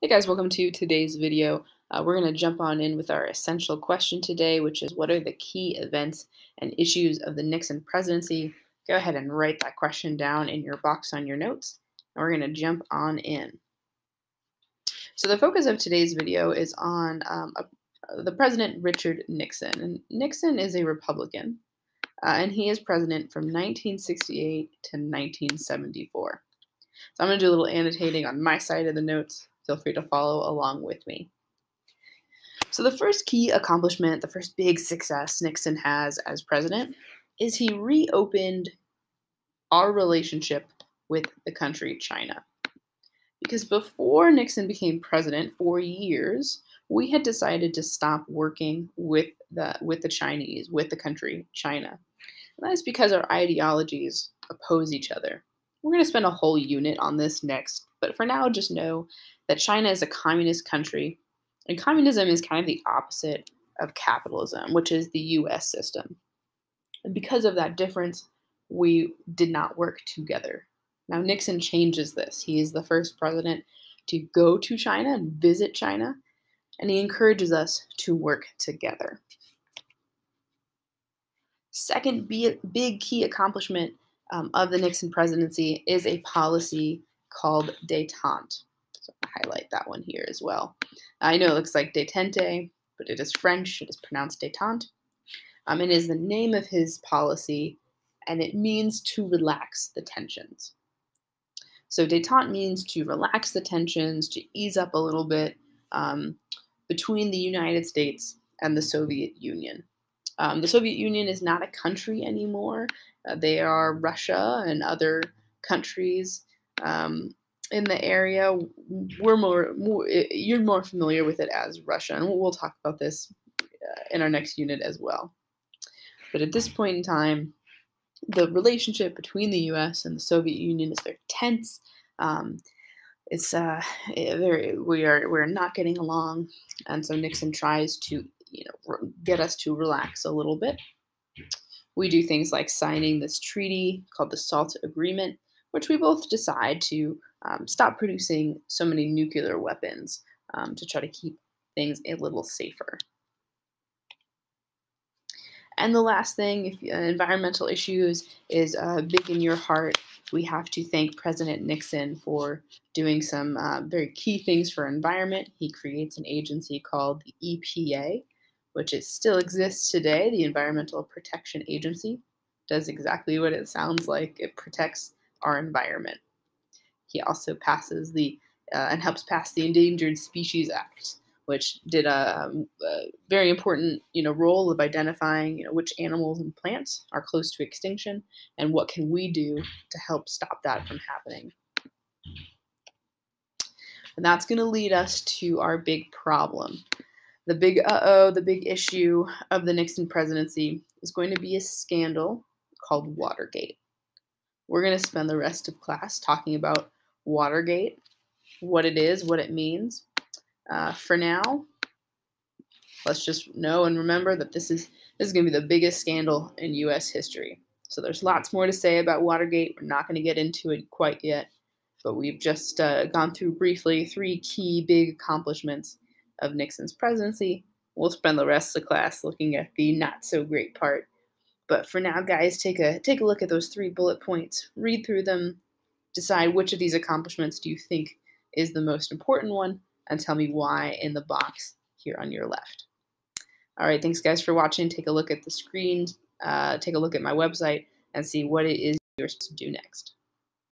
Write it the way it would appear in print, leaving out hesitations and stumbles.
Hey guys, welcome to today's video. We're going to jump on in with our essential question today, which is what are the key events and issues of the Nixon presidency? Go ahead and write that question down in your box on your notes, and we're going to jump on in. So the focus of today's video is on the President Richard Nixon. And Nixon is a Republican, and he is president from 1968 to 1974. So I'm going to do a little annotating on my side of the notes. Feel free to follow along with me. So the first key accomplishment, the first big success Nixon has as president is he reopened our relationship with the country China. Because before Nixon became president, for years, we had decided to stop working with the Chinese, with the country China. And that's because our ideologies oppose each other. We're going to spend a whole unit on this next, but for now, just know that China is a communist country, and communism is kind of the opposite of capitalism, which is the US system. And because of that difference, we did not work together. Now, Nixon changes this. He is the first president to go to China and visit China, and he encourages us to work together. Second big key accomplishment of the Nixon presidency is a policy called détente. So I'll highlight that one here as well. I know it looks like détente, but it is French. It is pronounced détente. It is the name of his policy, and it means to relax the tensions. So détente means to relax the tensions, to ease up a little bit between the United States and the Soviet Union. The Soviet Union is not a country anymore. They are Russia and other countries in the area. You're more familiar with it as Russia, and we'll talk about this in our next unit as well. But at this point in time, the relationship between the U.S. and the Soviet Union is very tense. We're not getting along, and so Nixon tries to get us to relax a little bit. We do things like signing this treaty called the SALT Agreement, which we both decide to stop producing so many nuclear weapons to try to keep things a little safer. And the last thing, if environmental issues is big in your heart, we have to thank President Nixon for doing some very key things for environment. He creates an agency called the EPA, which still exists today. The Environmental Protection Agency does exactly what it sounds like. It protects our environment. He also passes and helps pass the Endangered Species Act, which did a very important role of identifying which animals and plants are close to extinction and what can we do to help stop that from happening. And that's going to lead us to our big problem. The big issue of the Nixon presidency is going to be a scandal called Watergate. We're going to spend the rest of class talking about Watergate, what it is, what it means. For now, let's just know and remember that this is going to be the biggest scandal in U.S. history. So there's lots more to say about Watergate. We're not going to get into it quite yet, but we've just gone through briefly 3 key big accomplishments of Nixon's presidency. We'll spend the rest of the class looking at the not so great part. But for now, guys, take a look at those 3 bullet points, read through them, decide which of these accomplishments do you think is the most important one, and tell me why in the box here on your left. All right, thanks guys for watching. Take a look at the screen, take a look at my website, and see what it is you're supposed to do next.